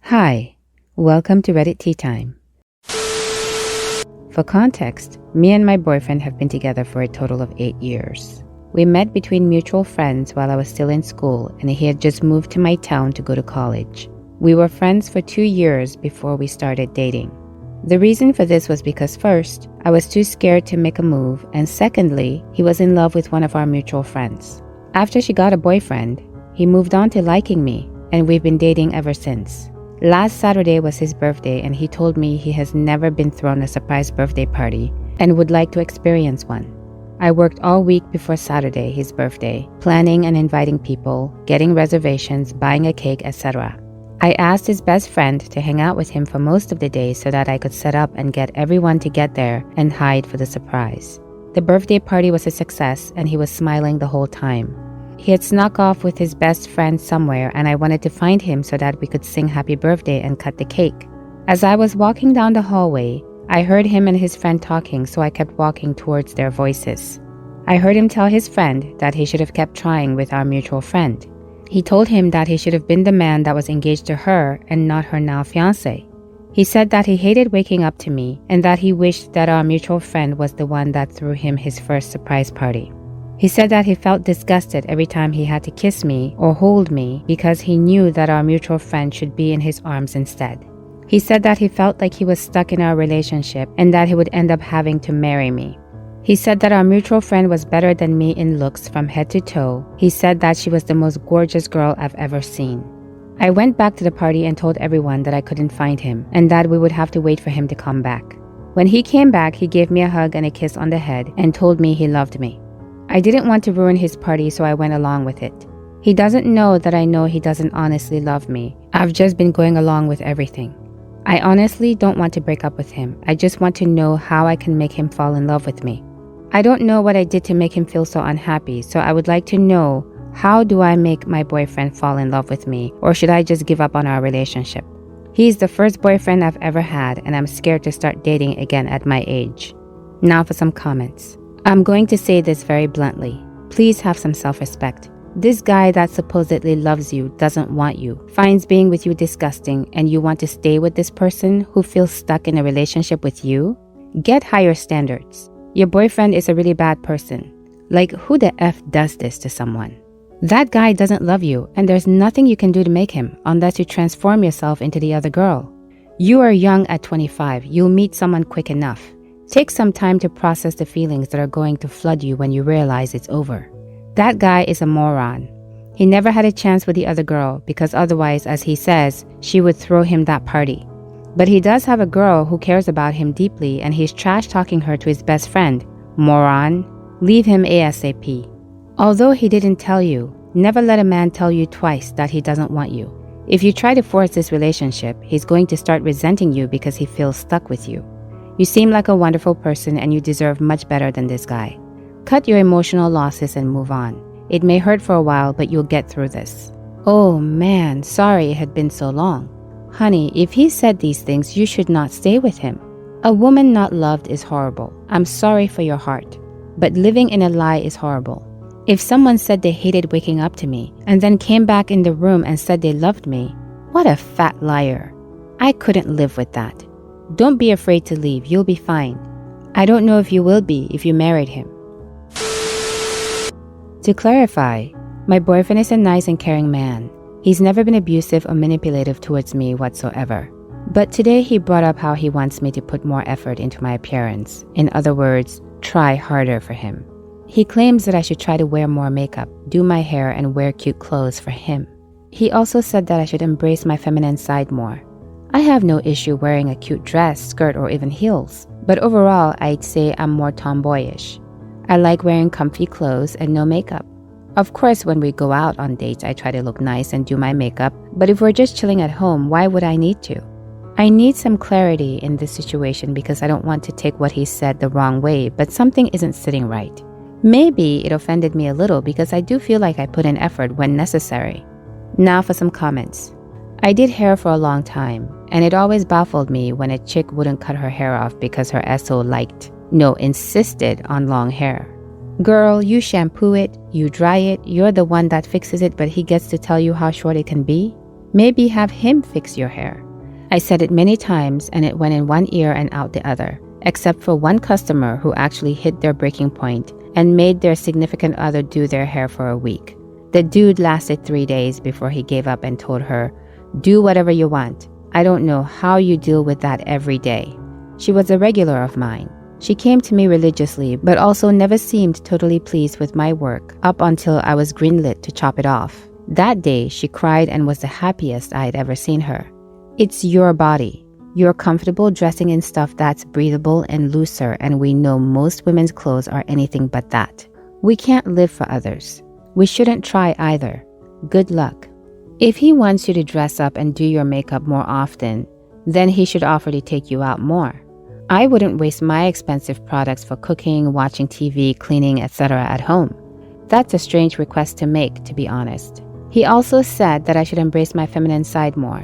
Hi, welcome to Reddit Tea Time. For context, me and my boyfriend have been together for a total of 8 years. We met between mutual friends while I was still in school and he had just moved to my town to go to college. We were friends for 2 years before we started dating. The reason for this was because first, I was too scared to make a move, and secondly, he was in love with one of our mutual friends. After she got a boyfriend, he moved on to liking me, and we've been dating ever since. Last Saturday was his birthday and he told me he has never been thrown a surprise birthday party and would like to experience one. I worked all week before Saturday, his birthday, planning and inviting people, getting reservations, buying a cake, etc. I asked his best friend to hang out with him for most of the day so that I could set up and get everyone to get there and hide for the surprise. The birthday party was a success and he was smiling the whole time. He had snuck off with his best friend somewhere and I wanted to find him so that we could sing happy birthday and cut the cake. As I was walking down the hallway, I heard him and his friend talking, so I kept walking towards their voices. I heard him tell his friend that he should have kept trying with our mutual friend. He told him that he should have been the man that was engaged to her and not her now fiancé. He said that he hated waking up to me and that he wished that our mutual friend was the one that threw him his first surprise party. He said that he felt disgusted every time he had to kiss me or hold me because he knew that our mutual friend should be in his arms instead. He said that he felt like he was stuck in our relationship and that he would end up having to marry me. He said that our mutual friend was better than me in looks from head to toe. He said that she was the most gorgeous girl I've ever seen. I went back to the party and told everyone that I couldn't find him and that we would have to wait for him to come back. When he came back, he gave me a hug and a kiss on the head and told me he loved me. I didn't want to ruin his party, so I went along with it. He doesn't know that I know he doesn't honestly love me. I've just been going along with everything. I honestly don't want to break up with him. I just want to know how I can make him fall in love with me. I don't know what I did to make him feel so unhappy, so I would like to know, how do I make my boyfriend fall in love with me, or should I just give up on our relationship? He's the first boyfriend I've ever had, and I'm scared to start dating again at my age. Now for some comments. I'm going to say this very bluntly. Please have some self-respect. This guy that supposedly loves you doesn't want you, finds being with you disgusting, and you want to stay with this person who feels stuck in a relationship with you? Get higher standards. Your boyfriend is a really bad person. Like, who the F does this to someone? That guy doesn't love you, and there's nothing you can do to make him unless you transform yourself into the other girl. You are young at 25. You'll meet someone quick enough. Take some time to process the feelings that are going to flood you when you realize it's over. That guy is a moron. He never had a chance with the other girl because otherwise, as he says, she would throw him that party. But he does have a girl who cares about him deeply and he's trash-talking her to his best friend. Moron. Leave him ASAP. Although he didn't tell you, never let a man tell you twice that he doesn't want you. If you try to force this relationship, he's going to start resenting you because he feels stuck with you. You seem like a wonderful person and you deserve much better than this guy. Cut your emotional losses and move on. It may hurt for a while, but you'll get through this. Oh man, sorry it had been so long. Honey, if he said these things, you should not stay with him. A woman not loved is horrible. I'm sorry for your heart. But living in a lie is horrible. If someone said they hated waking up to me and then came back in the room and said they loved me, what a fat liar. I couldn't live with that. Don't be afraid to leave. You'll be fine. I don't know if you will be if you married him. To clarify, my boyfriend is a nice and caring man. He's never been abusive or manipulative towards me whatsoever. But today he brought up how he wants me to put more effort into my appearance. In other words, try harder for him. He claims that I should try to wear more makeup, do my hair, and wear cute clothes for him. He also said that I should embrace my feminine side more. I have no issue wearing a cute dress, skirt, or even heels, but overall, I'd say I'm more tomboyish. I like wearing comfy clothes and no makeup. Of course, when we go out on dates, I try to look nice and do my makeup, but if we're just chilling at home, why would I need to? I need some clarity in this situation because I don't want to take what he said the wrong way, but something isn't sitting right. Maybe it offended me a little because I do feel like I put in effort when necessary. Now for some comments. I did hair for a long time, and it always baffled me when a chick wouldn't cut her hair off because her SO insisted on long hair. Girl, you shampoo it, you dry it, you're the one that fixes it, but he gets to tell you how short it can be? Maybe have him fix your hair. I said it many times and it went in one ear and out the other, except for one customer who actually hit their breaking point and made their significant other do their hair for a week. The dude lasted 3 days before he gave up and told her, "Do whatever you want. I don't know how you deal with that every day." She was a regular of mine. She came to me religiously, but also never seemed totally pleased with my work up until I was greenlit to chop it off. That day, she cried and was the happiest I had ever seen her. It's your body. You're comfortable dressing in stuff that's breathable and looser, and we know most women's clothes are anything but that. We can't live for others. We shouldn't try either. Good luck. If he wants you to dress up and do your makeup more often, then he should offer to take you out more. I wouldn't waste my expensive products for cooking, watching TV, cleaning, etc. at home. That's a strange request to make, to be honest. He also said that I should embrace my feminine side more.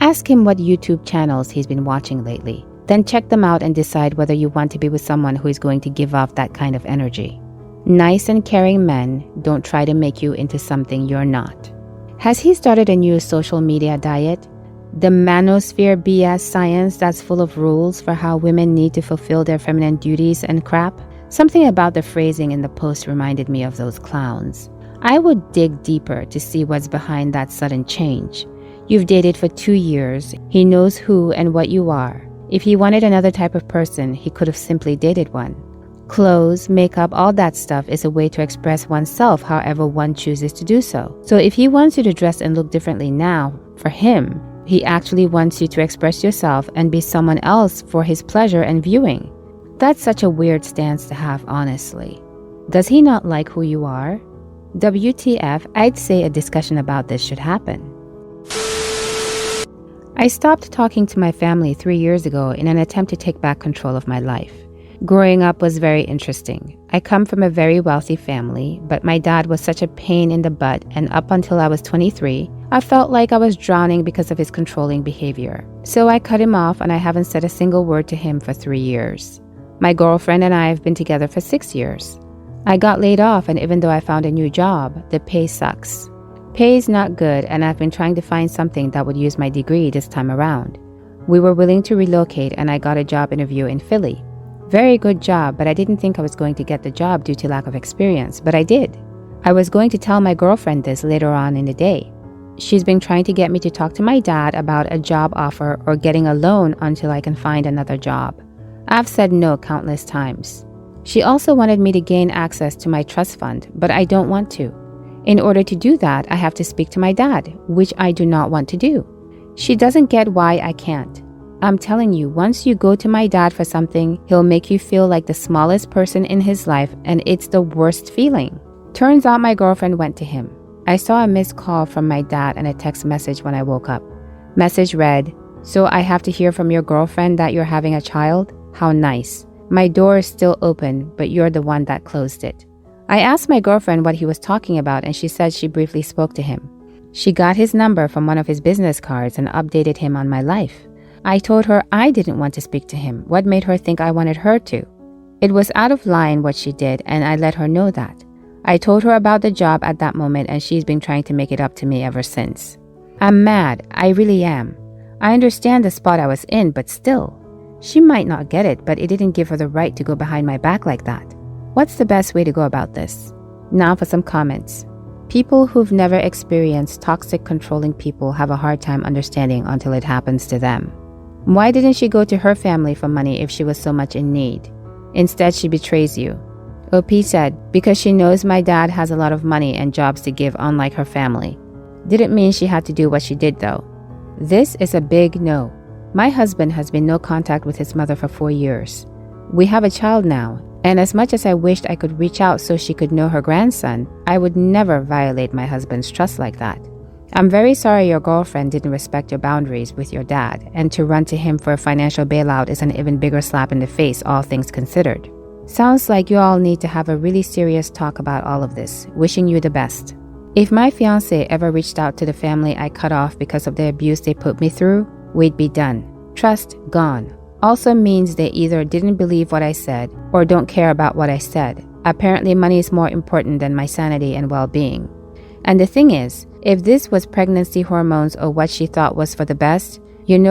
Ask him what YouTube channels he's been watching lately. Then check them out and decide whether you want to be with someone who is going to give off that kind of energy. Nice and caring men don't try to make you into something you're not. Has he started a new social media diet? The manosphere BS science that's full of rules for how women need to fulfill their feminine duties and crap? Something about the phrasing in the post reminded me of those clowns. I would dig deeper to see what's behind that sudden change. You've dated for 2 years. He knows who and what you are. If he wanted another type of person, he could have simply dated one. Clothes, makeup, all that stuff is a way to express oneself however one chooses to do so. So if he wants you to dress and look differently now, for him, he actually wants you to express yourself and be someone else for his pleasure and viewing. That's such a weird stance to have, honestly. Does he not like who you are? WTF, I'd say a discussion about this should happen. I stopped talking to my family 3 years ago in an attempt to take back control of my life. Growing up was very interesting. I come from a very wealthy family, but my dad was such a pain in the butt, and up until I was 23, I felt like I was drowning because of his controlling behavior. So I cut him off and I haven't said a single word to him for 3 years. My girlfriend and I have been together for 6 years. I got laid off, and even though I found a new job, the pay sucks. Pay is not good, and I've been trying to find something that would use my degree this time around. We were willing to relocate and I got a job interview in Philly. Very good job, but I didn't think I was going to get the job due to lack of experience, but I did. I was going to tell my girlfriend this later on in the day. She's been trying to get me to talk to my dad about a job offer or getting a loan until I can find another job. I've said no countless times. She also wanted me to gain access to my trust fund, but I don't want to. In order to do that, I have to speak to my dad, which I do not want to do. She doesn't get why I can't. I'm telling you, once you go to my dad for something, he'll make you feel like the smallest person in his life, and it's the worst feeling. Turns out my girlfriend went to him. I saw a missed call from my dad and a text message when I woke up. Message read, "So I have to hear from your girlfriend that you're having a child? How nice. My door is still open, but you're the one that closed it." I asked my girlfriend what he was talking about, and she said she briefly spoke to him. She got his number from one of his business cards and updated him on my life. I told her I didn't want to speak to him. What made her think I wanted her to? It was out of line what she did, and I let her know that. I told her about the job at that moment, and she's been trying to make it up to me ever since. I'm mad. I really am. I understand the spot I was in, but still. She might not get it, but it didn't give her the right to go behind my back like that. What's the best way to go about this? Now for some comments. People who've never experienced toxic controlling people have a hard time understanding until it happens to them. Why didn't she go to her family for money if she was so much in need? Instead, she betrays you. OP said, because she knows my dad has a lot of money and jobs to give, unlike her family. Didn't mean she had to do what she did, though. This is a big no. My husband has been no contact with his mother for 4 years. We have a child now, and as much as I wished I could reach out so she could know her grandson, I would never violate my husband's trust like that. I'm very sorry your girlfriend didn't respect your boundaries with your dad, and to run to him for a financial bailout is an even bigger slap in the face, all things considered. Sounds like you all need to have a really serious talk about all of this. Wishing you the best. If my fiancé ever reached out to the family I cut off because of the abuse they put me through, we'd be done. Trust gone. Also means they either didn't believe what I said or don't care about what I said. Apparently money is more important than my sanity and well-being. And the thing is, If this was pregnancy hormones or what she thought was for the best,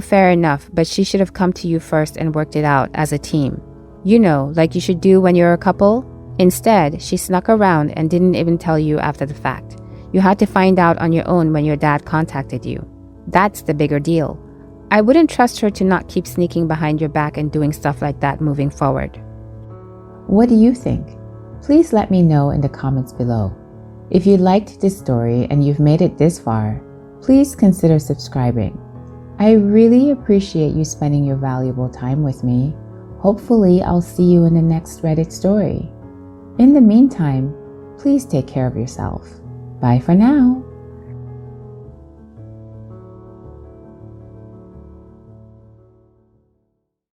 fair enough, but she should have come to you first and worked it out as a team. Like you should do when you're a couple. Instead, she snuck around and didn't even tell you after the fact. You had to find out on your own when your dad contacted you. That's the bigger deal. I wouldn't trust her to not keep sneaking behind your back and doing stuff like that moving forward. What do you think? Please let me know in the comments below. If you liked this story and you've made it this far, please consider subscribing. I really appreciate you spending your valuable time with me. Hopefully, I'll see you in the next Reddit story. In the meantime, please take care of yourself. Bye for now.